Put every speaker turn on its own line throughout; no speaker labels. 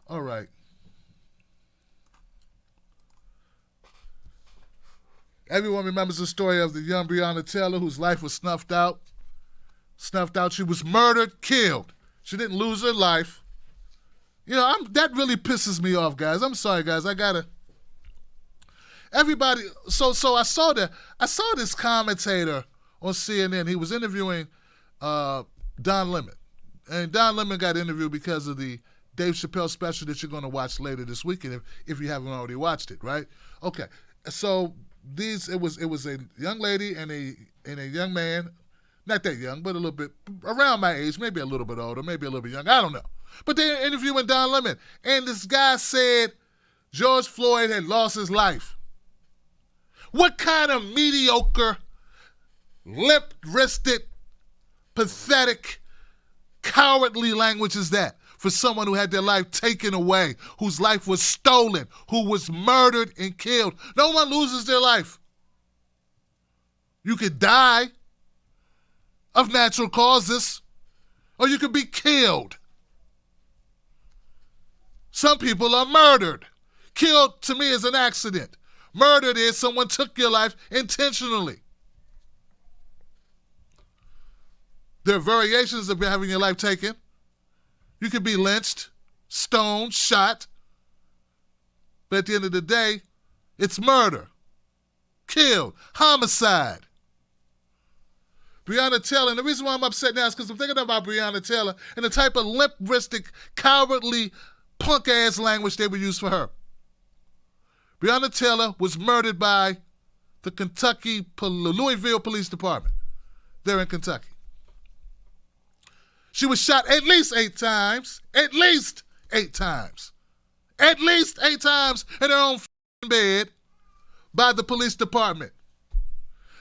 All right. Everyone remembers the story of the young Breonna Taylor whose life was snuffed out. She was murdered, killed. She didn't lose her life. You know, that really pisses me off, guys. I'm sorry, guys. Everybody. So I saw this commentator on CNN. He was interviewing Don Lemon, and Don Lemon got interviewed because of the Dave Chappelle special that you're going to watch later this weekend if you haven't already watched it, right? Okay. So it was a young lady and a young man, not that young, but a little bit around my age, maybe a little bit older, maybe a little bit younger. I don't know. But they're interviewing Don Lemon, and this guy said George Floyd had lost his life. What kind of mediocre, limp-wristed, pathetic, cowardly language is that for someone who had their life taken away, whose life was stolen, who was murdered and killed? No one loses their life. You could die of natural causes, or you could be killed. Some people are murdered. Killed, to me, is an accident. Murdered is someone took your life intentionally. There are variations of having your life taken. You could be lynched, stoned, shot. But at the end of the day, it's murder, killed, homicide. Breonna Taylor, and the reason why I'm upset now is because I'm thinking about Breonna Taylor and the type of limp-wristed, cowardly, punk-ass language they would use for her. Breonna Taylor was murdered by the Louisville Police Department. They're in Kentucky. She was shot at least 8 times. At least 8 times. At least 8 times in her own bed by the police department.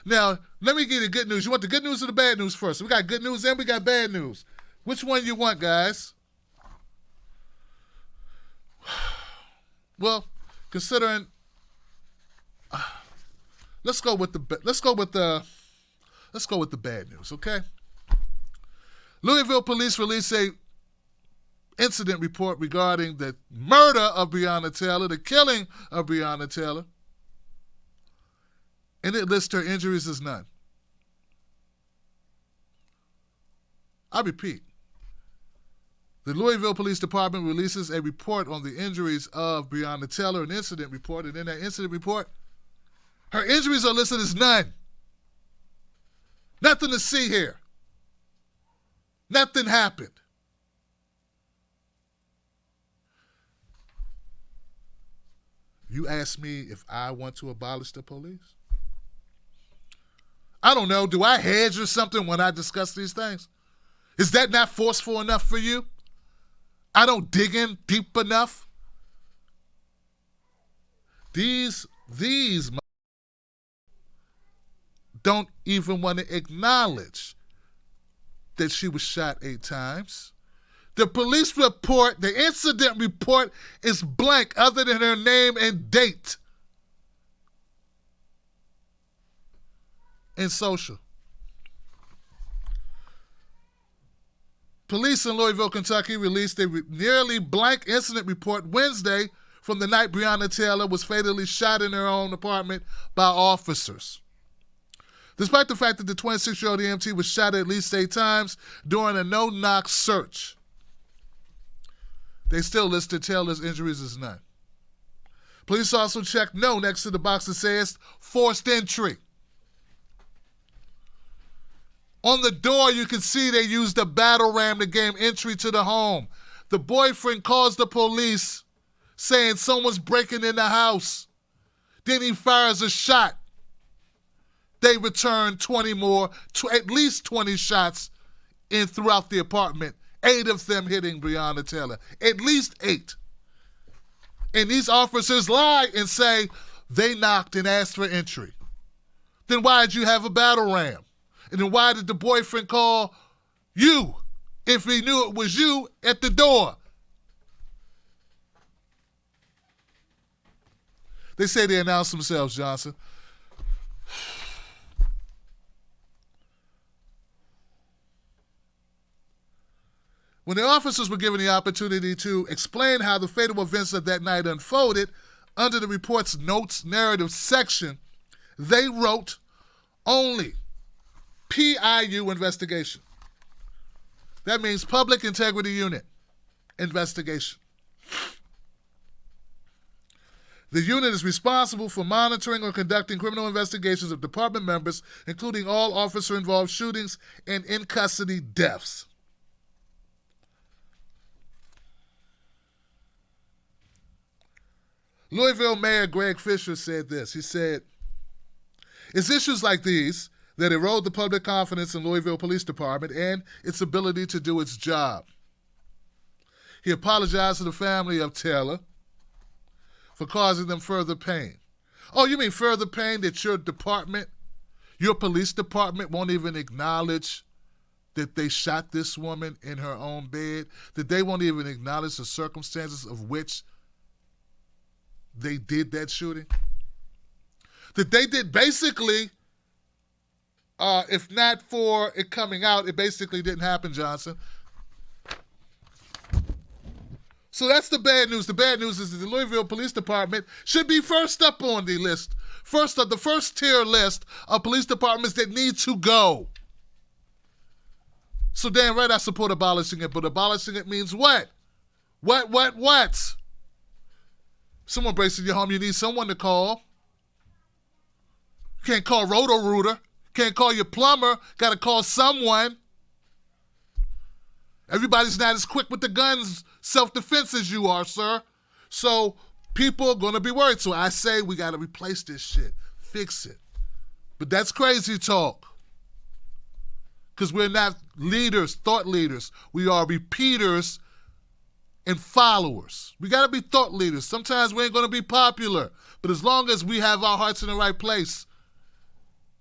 Now, let me give you the good news. You want the good news or the bad news first? We got good news and we got bad news. Which one you want, guys? Well, considering, let's go with the bad news, okay? Louisville police released a incident report regarding the murder of Breonna Taylor, the killing of Breonna Taylor, and it lists her injuries as none. I repeat, the Louisville Police Department releases a report on the injuries of Breonna Taylor, an incident report, and in that incident report, her injuries are listed as none. Nothing to see here. Nothing happened. You ask me if I want to abolish the police? I don't know. Do I hedge or something when I discuss these things? Is that not forceful enough for you? I don't dig in deep enough? These don't even want to acknowledge that she was shot 8 times. The police report, the incident report, is blank other than her name and date. And social. Police in Louisville, Kentucky released a nearly blank incident report Wednesday from the night Breonna Taylor was fatally shot in her own apartment by officers. Despite the fact that the 26-year-old EMT was shot at least 8 times during a no-knock search, they still listed Taylor's injuries as none. Police also checked no next to the box that says forced entry. On the door, you can see they used a battle ram to gain entry to the home. The boyfriend calls the police saying someone's breaking in the house. Then he fires a shot. They return 20 more, at least 20 shots in throughout the apartment, 8 of them hitting Breonna Taylor. At least 8. And these officers lie and say they knocked and asked for entry. Then why did you have a battle ram? And then why did the boyfriend call you if he knew it was you at the door? They say they announced themselves, Johnson. When the officers were given the opportunity to explain how the fatal events of that night unfolded, under the report's notes narrative section, they wrote only PIU investigation. That means Public Integrity Unit investigation. The unit is responsible for monitoring or conducting criminal investigations of department members, including all officer-involved shootings and in-custody deaths. Louisville Mayor Greg Fisher said this. He said, "It's issues like these that erode the public confidence in Louisville Police Department and its ability to do its job." He apologized to the family of Taylor for causing them further pain. Oh, you mean further pain that your department, your police department won't even acknowledge that they shot this woman in her own bed? That they won't even acknowledge the circumstances of which they did that shooting? That they did basically, if not for it coming out, it basically didn't happen, Johnson. So that's the bad news. The bad news is that the Louisville Police Department should be first up on the list. First of the first tier list of police departments that need to go. So damn right I support abolishing it, but abolishing it means what? What? Someone breaks in your home, you need someone to call. You can't call Roto-Rooter. Can't call your plumber. Got to call someone. Everybody's not as quick with the guns, self-defense as you are, sir. So people are going to be worried. So I say we got to replace this shit. Fix it. But that's crazy talk. Because we're not leaders, thought leaders. We are repeaters and followers. We got to be thought leaders. Sometimes we ain't going to be popular. But as long as we have our hearts in the right place,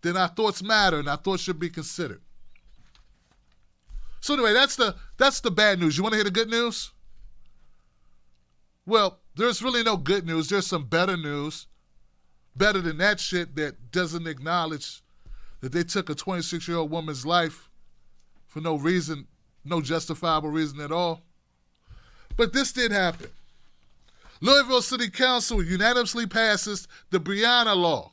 then our thoughts matter and our thoughts should be considered. So anyway, that's the bad news. You want to hear the good news? Well, there's really no good news. There's some better news. Better than that shit that doesn't acknowledge that they took a 26-year-old woman's life for no reason, no justifiable reason at all. But this did happen. Louisville City Council unanimously passes the Breonna Law.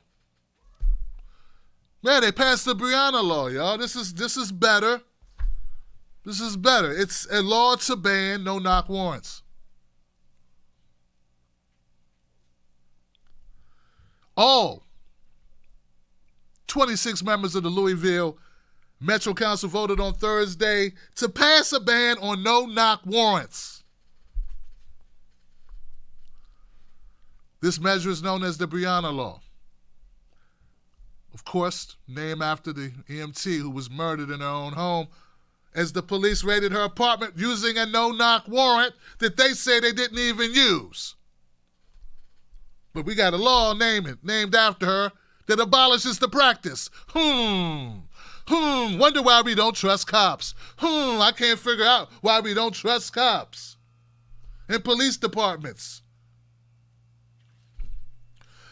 Man, they passed the Breonna Law, y'all. This is better. This is better. It's a law to ban no-knock warrants. All 26 members of the Louisville Metro Council voted on Thursday to pass a ban on no-knock warrants. This measure is known as the Breonna Law. Of course, named after the EMT who was murdered in her own home, as the police raided her apartment using a no-knock warrant that they say they didn't even use. But we got a law named after her that abolishes the practice. Wonder why we don't trust cops. I can't figure out why we don't trust cops and police departments.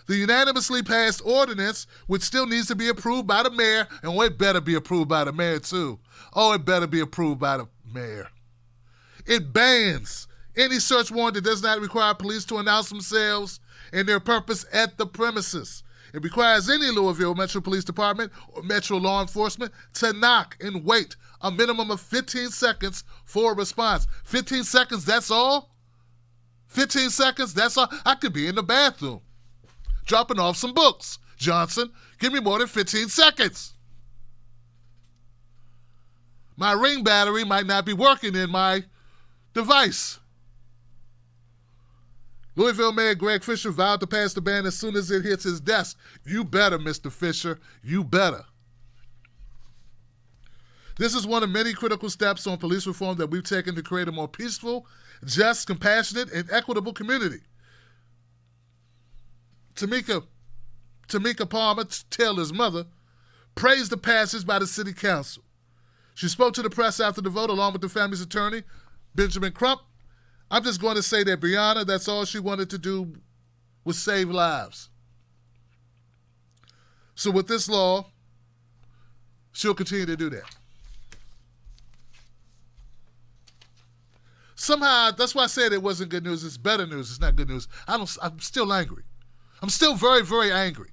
The unanimously passed ordinance, which still needs to be approved by the mayor, and it better be approved by the mayor too. Oh, it better be approved by the mayor. It bans any search warrant that does not require police to announce themselves and their purpose at the premises. It requires any Louisville Metro Police Department or Metro law enforcement to knock and wait a minimum of 15 seconds for a response. 15 seconds, that's all? 15 seconds, that's all? I could be in the bathroom dropping off some books. Johnson, give me more than 15 seconds. My Ring battery might not be working in my device. Louisville Mayor Greg Fisher vowed to pass the ban as soon as it hits his desk. You better, Mr. Fisher. You better. This is one of many critical steps on police reform that we've taken to create a more peaceful, compassionate, and equitable community. Tamika Palmer, Taylor's mother, praised the passage by the city council. She spoke to the press after the vote along with the family's attorney, Benjamin Crump. I'm just going to say that Breonna, that's all she wanted to do was save lives. So with this law, she'll continue to do that. Somehow, that's why I said it wasn't good news. It's better news. It's not good news. I'm still angry. I'm still very, very angry.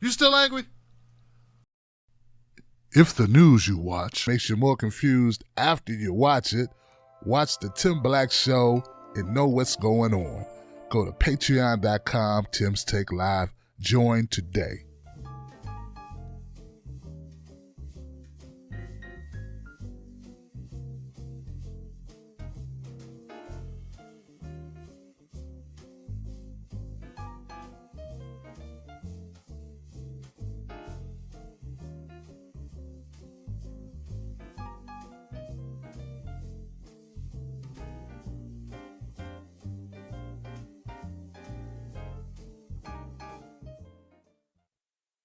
You still angry? If the news you watch makes you more confused after you watch it, watch the Tim Black Show and know what's going on. Go to patreon.com, Tim's Take Live. Join today.